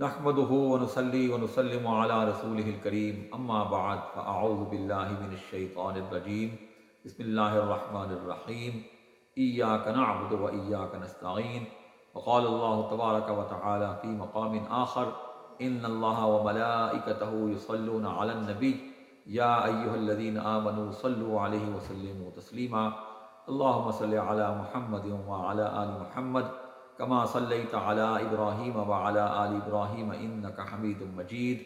نحمده ونصلي ونسلم على رسوله الكريم اما بعد فاعوذ بالله من الشيطان الرجيم بسم الله الرحمن الرحيم اياك نعبد واياك نستعين وقال الله تبارك وتعالى في مقام آخر ان الله وملائكته يصلون على النبي يا ايها الذين آمنوا صلوا عليه وسلموا تسليما اللهم صل على محمد وعلى آل محمد كما صليت على إبراهيم وعلى آل إبراهيم إنك حميد مجيد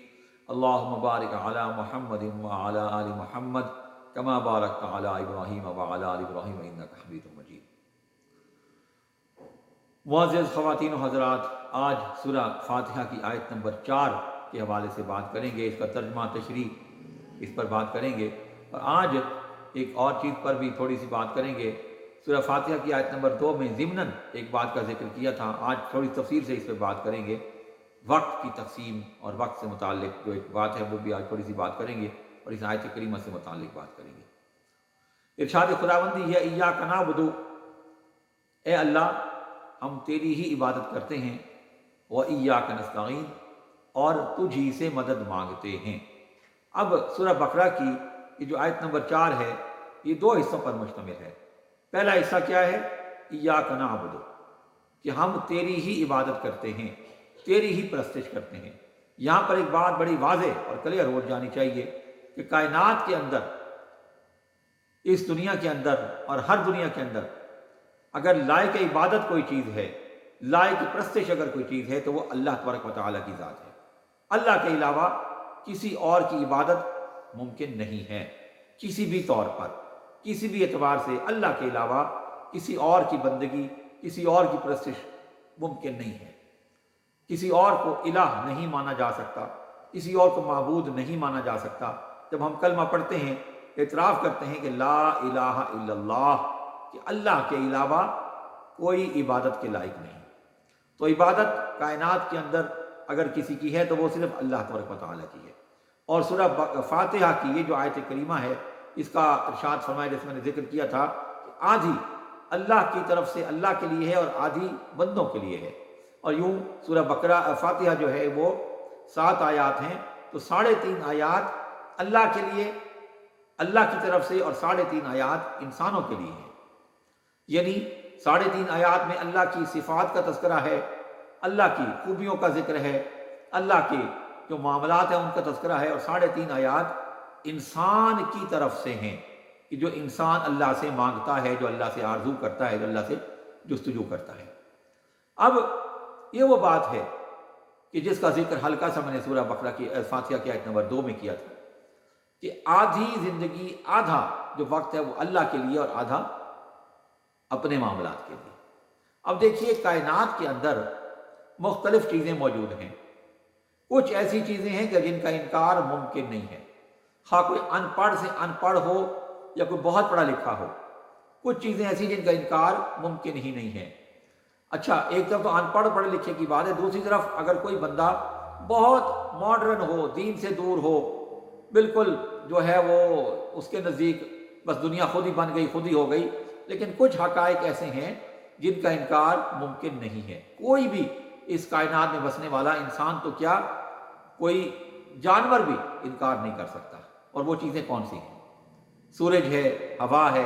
اللهم بارك على محمد وعلى آل محمد كما باركت على إبراهيم وعلى آل إبراهيم إنك حميد مجيد۔ معزز خواتین و حضرات، آج سورہ فاتحہ کی آیت نمبر 4 کے حوالے سے بات کریں گے، اس کا ترجمہ تشریح اس پر بات کریں گے، اور آج ایک اور چیز پر بھی تھوڑی سی بات کریں گے۔ سورہ فاتحہ کی آیت نمبر 2 میں ضمناً ایک بات کا ذکر کیا تھا، آج تھوڑی تفصیل سے اس پہ بات کریں گے۔ وقت کی تقسیم اور وقت سے متعلق جو ایک بات ہے وہ بھی آج تھوڑی سی بات کریں گے اور اس آیت کریمہ سے متعلق بات کریں گے۔ ارشاد خداوندی ہے ایاک نعبد، اے اللہ ہم تیری ہی عبادت کرتے ہیں، و ایاک نستعین، اور تجھ ہی سے مدد مانگتے ہیں۔ اب سورہ بقرہ کی یہ جو آیت نمبر 4 ہے یہ 2 حصوں پر مشتمل ہے۔ پہلا حصہ کیا ہے؟ ایاک نعبد، کہ ہم تیری ہی عبادت کرتے ہیں، تیری ہی پرستش کرتے ہیں۔ یہاں پر ایک بات بڑی واضح اور کلیئر ہو جانی چاہیے کہ کائنات کے اندر، اس دنیا کے اندر اور ہر دنیا کے اندر اگر لائق عبادت کوئی چیز ہے، لائق پرستش اگر کوئی چیز ہے تو وہ اللہ تبارک و تعالیٰ کی ذات ہے۔ اللہ کے علاوہ کسی اور کی عبادت ممکن نہیں ہے، کسی بھی طور پر، کسی بھی اعتبار سے اللہ کے علاوہ کسی اور کی بندگی، کسی اور کی پرستش ممکن نہیں ہے۔ کسی اور کو الہ نہیں مانا جا سکتا، کسی اور کو معبود نہیں مانا جا سکتا۔ جب ہم کلمہ پڑھتے ہیں، اعتراف کرتے ہیں کہ لا الہ الا اللہ، کہ اللہ کے علاوہ کوئی عبادت کے لائق نہیں، تو عبادت کائنات کے اندر اگر کسی کی ہے تو وہ صرف اللہ تبارک و تعالیٰ کی ہے۔ اور سورہ فاتحہ کی یہ جو آیت کریمہ ہے، اس کا ارشاد فرمایا جیسے میں نے ذکر کیا تھا کہ آدھی اللہ کی طرف سے اللہ کے لیے ہے اور آدھی بندوں کے لیے ہے۔ اور یوں سورہ بقرہ فاتحہ جو ہے وہ 7 آیات ہیں، تو 3.5 آیات اللہ کے لیے، اللہ کی طرف سے، اور 3.5 آیات انسانوں کے لیے ہیں۔ یعنی 3.5 آیات میں اللہ کی صفات کا تذکرہ ہے، اللہ کی خوبیوں کا ذکر ہے، اللہ کے جو معاملات ہیں ان کا تذکرہ ہے، اور 3.5 آیات انسان کی طرف سے ہیں، کہ جو انسان اللہ سے مانگتا ہے، جو اللہ سے آرزو کرتا ہے، جو اللہ سے جستجو کرتا ہے۔ اب یہ وہ بات ہے کہ جس کا ذکر ہلکا سا میں نے سورہ بقرہ کی فاتحہ کی آیت نمبر 2 میں کیا تھا، کہ آدھی زندگی، آدھا جو وقت ہے وہ اللہ کے لیے اور آدھا اپنے معاملات کے لیے۔ اب دیکھیے کائنات کے اندر مختلف چیزیں موجود ہیں، کچھ ایسی چیزیں ہیں کہ جن کا انکار ممکن نہیں ہے، خواہ کوئی ان پڑھ سے ان پڑھ ہو یا کوئی بہت پڑھا لکھا ہو۔ کچھ چیزیں ایسی جن کا انکار ممکن ہی نہیں ہے۔ اچھا، ایک طرف تو ان پڑھ پڑھے لکھے کی بات ہے، دوسری طرف اگر کوئی بندہ بہت ماڈرن ہو، دین سے دور ہو، بالکل جو ہے وہ اس کے نزدیک بس دنیا خود ہی بن گئی، خود ہی ہو گئی، لیکن کچھ حقائق ایسے ہیں جن کا انکار ممکن نہیں ہے۔ کوئی بھی اس کائنات میں بسنے والا انسان تو کیا، کوئی جانور بھی انکار نہیں کر سکتا۔ اور وہ چیزیں کون سی ہیں؟ سورج ہے، ہوا ہے،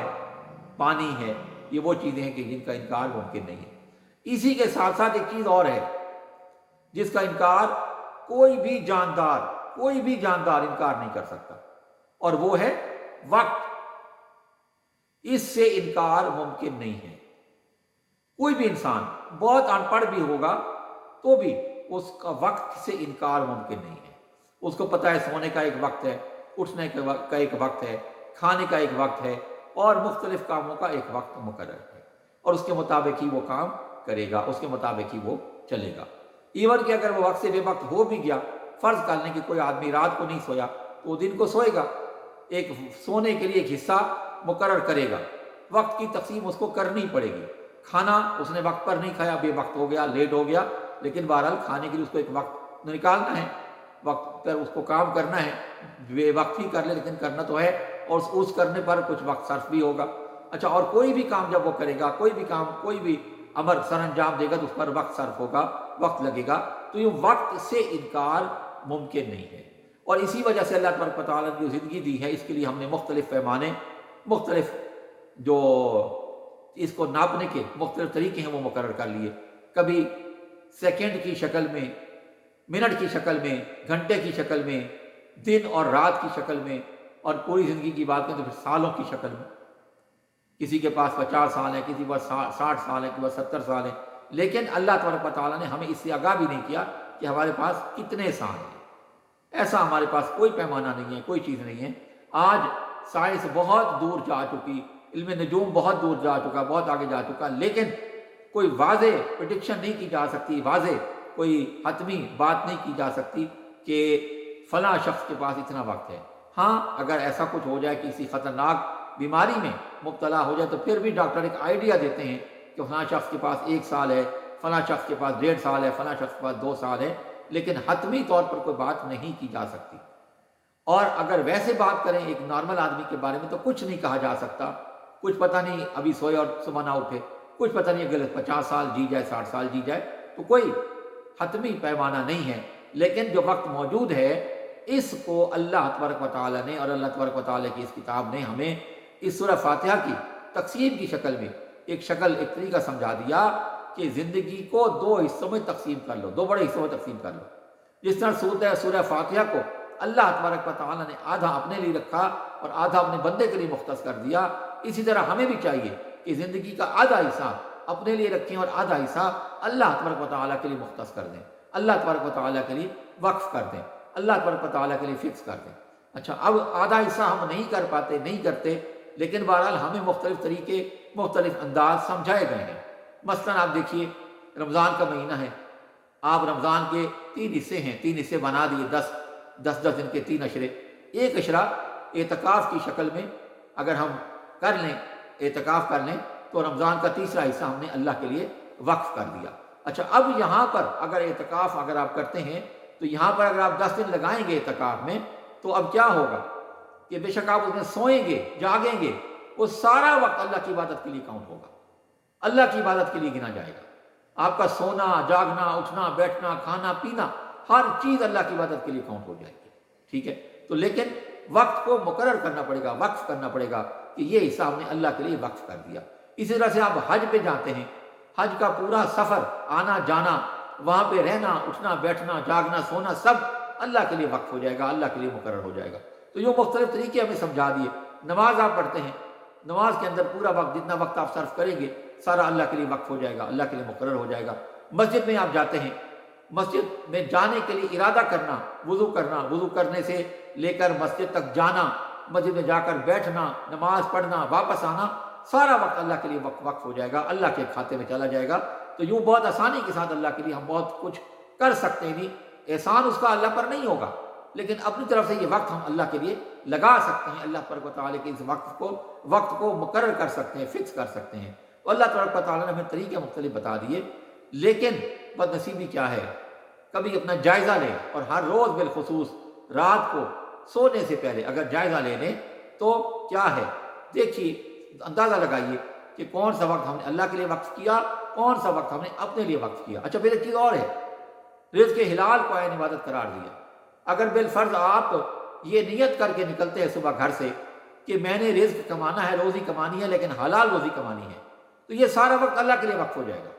پانی ہے، یہ وہ چیزیں ہیں کہ جن کا انکار ممکن نہیں ہے۔ اسی کے ساتھ ساتھ ایک چیز اور ہے جس کا انکار کوئی بھی جاندار انکار نہیں کر سکتا، اور وہ ہے وقت۔ اس سے انکار ممکن نہیں ہے۔ کوئی بھی انسان بہت ان پڑھ بھی ہوگا تو بھی اس کا وقت سے انکار ممکن نہیں ہے۔ اس کو پتہ ہے سونے کا ایک وقت ہے، اٹھنے کا ایک وقت ہے، کھانے کا ایک وقت ہے، اور مختلف کاموں کا ایک وقت مقرر ہے، اور اس کے مطابق ہی وہ کام کرے گا، اس کے مطابق ہی وہ چلے گا۔ ایون کہ اگر وہ وقت سے بے وقت ہو بھی گیا، فرض کر لیں کہ کوئی آدمی رات کو نہیں سویا تو وہ دن کو سوئے گا، ایک سونے کے لیے ایک حصہ مقرر کرے گا، وقت کی تقسیم اس کو کرنی پڑے گی۔ کھانا اس نے وقت پر نہیں کھایا، بے وقت ہو گیا، لیٹ ہو گیا، لیکن بہرحال کھانے کے لیے اس کو ایک وقت نکالنا ہے، وقت پر اس کو کام کرنا ہے، بے وقت ہی کر لے لیکن کرنا تو ہے، اور اس کرنے پر کچھ وقت صرف بھی ہوگا۔ اچھا، اور کوئی بھی کام جب وہ کرے گا، کوئی بھی کام، کوئی بھی امر سر انجام دے گا تو اس پر وقت صرف ہوگا، وقت لگے گا۔ تو یہ وقت سے انکار ممکن نہیں ہے۔ اور اسی وجہ سے اللہ تبارک و تعالیٰ نے جو زندگی دی ہے اس کے لیے ہم نے مختلف پیمانے، مختلف جو اس کو ناپنے کے مختلف طریقے ہیں وہ مقرر کر لیے۔ کبھی سیکنڈ کی شکل میں، منٹ کی شکل میں، گھنٹے کی شکل میں، دن اور رات کی شکل میں، اور پوری زندگی کی بات کریں تو پھر سالوں کی شکل میں۔ کسی کے پاس 50 سال ہے، کسی کے پاس 60 سال ہے، کسی کے پاس 70 سال ہے، لیکن اللہ تبارک و تعالیٰ نے ہمیں اس سے آگاہ بھی نہیں کیا کہ ہمارے پاس کتنے سال ہیں۔ ایسا ہمارے پاس کوئی پیمانہ نہیں ہے، کوئی چیز نہیں ہے۔ آج سائنس بہت دور جا چکی، علم نجوم بہت دور جا چکا، بہت آگے جا چکا، لیکن کوئی واضح پریڈکشن نہیں کی جا سکتی، واضح کوئی حتمی بات نہیں کی جا سکتی کہ فلاں شخص کے پاس اتنا وقت ہے۔ ہاں اگر ایسا کچھ ہو جائے، کسی خطرناک بیماری میں مبتلا ہو جائے، تو پھر بھی ڈاکٹر ایک آئیڈیا دیتے ہیں کہ فلاں شخص کے پاس 1 سال ہے، فلاں شخص کے پاس 1.5 سال ہے، فلاں شخص کے پاس 2 سال ہے، لیکن حتمی طور پر کوئی بات نہیں کی جا سکتی۔ اور اگر ویسے بات کریں ایک نارمل آدمی کے بارے میں تو کچھ نہیں کہا جا سکتا، کچھ پتہ نہیں ابھی سوئے اور صبح نہ اٹھے، کچھ پتہ نہیں اگر 50 سال جی جائے، 60 سال جی جائے، تو کوئی حتمی پیمانہ نہیں ہے۔ لیکن جو وقت موجود ہے اس کو اللہ تبارک و تعالیٰ نے اور اللہ تبارک و تعالیٰ کی اس کتاب نے ہمیں اس سورہ فاتحہ کی تقسیم کی شکل میں ایک طریقہ سمجھا دیا کہ زندگی کو 2 حصوں میں تقسیم کر لو، 2 بڑے حصوں میں تقسیم کر لو۔ جس طرح سورہ فاتحہ کو اللہ تبارک و تعالیٰ نے آدھا اپنے لیے رکھا اور آدھا اپنے بندے کے لیے مختص کر دیا، اسی طرح ہمیں بھی چاہیے کہ زندگی کا آدھا حصہ اپنے لیے رکھیں اور آدھا حصہ اللہ تبارک و تعالیٰ کے لیے مختص کر دیں، اللہ تبارک و تعالیٰ کے لیے وقف کر دیں، اللہ تبارک و تعالیٰ کے لیے فکس کر دیں۔ اچھا، اب آدھا حصہ ہم نہیں کر پاتے، نہیں کرتے، لیکن بہرحال ہمیں مختلف طریقے، مختلف انداز سمجھائے گئے ہیں۔ مثلاً آپ دیکھیے رمضان کا مہینہ ہے، آپ رمضان کے 3 حصے ہیں، 3 حصے بنا دیے، 10 دن کے 3 اشرے۔ ایک اشرہ اعتکاف کی شکل میں اگر ہم کر لیں، اعتکاف کر لیں، تو رمضان کا تیسرا حصہ ہم نے اللہ کے لیے وقف کر دیا۔ اچھا، اب یہاں پر اگر اعتکاف اگر آپ کرتے ہیں تو یہاں پر اگر آپ 10 دن لگائیں گے اعتکاف میں، تو اب کیا ہوگا کہ بے شک آپ اس میں سوئیں گے، جاگیں گے، وہ سارا وقت اللہ کی عبادت کے لیے کاؤنٹ ہوگا، اللہ کی عبادت کے لیے گنا جائے گا۔ آپ کا سونا، جاگنا، اٹھنا، بیٹھنا، کھانا، پینا، ہر چیز اللہ کی عبادت کے لیے کاؤنٹ ہو جائے گی، ٹھیک ہے؟ تو لیکن وقت کو مقرر کرنا پڑے گا، وقف کرنا پڑے گا کہ یہ حصہ ہم نے اللہ کے لیے وقف کر دیا۔ اسی طرح سے آپ حج پہ جاتے ہیں، حج کا پورا سفر، آنا جانا، وہاں پہ رہنا، اٹھنا، بیٹھنا، جاگنا، سونا، سب اللہ کے لیے وقف ہو جائے گا، اللہ کے لیے مقرر ہو جائے گا۔ تو یہ مختلف طریقے ہمیں سمجھا دیے۔ نماز آپ پڑھتے ہیں، نماز کے اندر پورا وقت، جتنا وقت آپ صرف کریں گے سارا اللہ کے لیے وقف ہو جائے گا، اللہ کے لیے مقرر ہو جائے گا۔ مسجد میں آپ جاتے ہیں، مسجد میں جانے کے لیے ارادہ کرنا، وضو کرنے سے لے کر مسجد تک جانا، مسجد میں جا کر بیٹھنا، نماز پڑھنا، واپس آنا، سارا وقت اللہ کے لیے وقف ہو جائے گا، اللہ کے کھاتے میں چلا جائے گا۔ تو یوں بہت آسانی کے ساتھ اللہ کے لیے ہم بہت کچھ کر سکتے ہیں، نہیں احسان اس کا اللہ پر نہیں ہوگا، لیکن اپنی طرف سے یہ وقت ہم اللہ کے لیے لگا سکتے ہیں، اللہ تبارک و تعالیٰ کے اس وقت کو مقرر کر سکتے ہیں، فکس کر سکتے ہیں۔ تو اللہ تبارک و تعالیٰ نے ہمیں طریقے مختلف بتا دیے، لیکن بد نصیبی کیا ہے، کبھی اپنا جائزہ لیں، اور ہر روز بالخصوص رات کو سونے سے پہلے اگر جائزہ لے لیں تو کیا ہے، دیکھیے، اندازہ لگائیے کہ کون سا وقت ہم نے اللہ کے لیے وقف کیا، کون سا وقت ہم نے اپنے لیے وقف کیا۔ اچھا، پھر ایک چیز اور ہے، رزق حلال کو عین عبادت قرار دیا۔ اگر بالفرض آپ یہ نیت کر کے نکلتے ہیں صبح گھر سے کہ میں نے رزق کمانا ہے، روزی کمانی ہے، لیکن حلال روزی کمانی ہے، تو یہ سارا وقت اللہ کے لیے وقف ہو جائے گا۔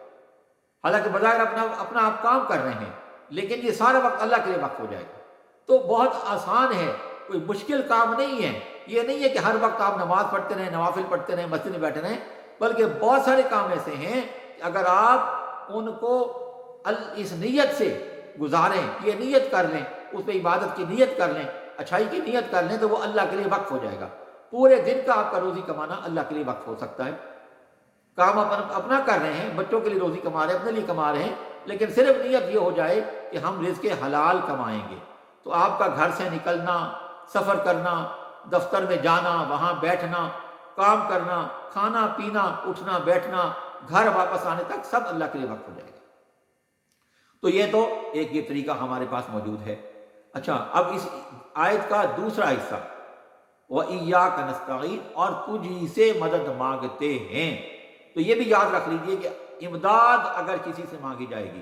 حالانکہ بظاہر اپنا آپ کام کر رہے ہیں، لیکن یہ سارا وقت اللہ کے لیے وقف ہو جائے گا۔ تو بہت آسان ہے، کوئی مشکل کام نہیں ہے۔ یہ نہیں ہے کہ ہر وقت آپ نماز پڑھتے رہیں، نوافل پڑھتے رہیں، مسجد میں بیٹھے رہیں، بلکہ بہت سارے کام ایسے ہیں کہ اگر آپ ان کو اس نیت سے گزاریں، یہ نیت کر لیں، اس پہ عبادت کی نیت کر لیں، اچھائی کی نیت کر لیں، تو وہ اللہ کے لیے وقف ہو جائے گا۔ پورے دن کا آپ کا روزی کمانا اللہ کے لیے وقف ہو سکتا ہے۔ کام اپنا کر رہے ہیں، بچوں کے لیے روزی کما رہے ہیں، اپنے لیے کما رہے ہیں، لیکن صرف نیت یہ ہو جائے کہ ہم رزق حلال کمائیں گے، تو آپ کا گھر سے نکلنا، سفر کرنا، دفتر میں جانا، وہاں بیٹھنا، کام کرنا، کھانا پینا، اٹھنا بیٹھنا، گھر واپس آنے تک سب اللہ کے لیے وقف ہو جائے گا۔ تو یہ تو ایک یہ طریقہ ہمارے پاس موجود ہے۔ اچھا، اب اس آیت کا دوسرا حصہ، وَإِيَّاكَ نَسْتَعِينُ، اور تجھ ہی سے مدد مانگتے ہیں۔ تو یہ بھی یاد رکھ لیجئے کہ امداد اگر کسی سے مانگی جائے گی،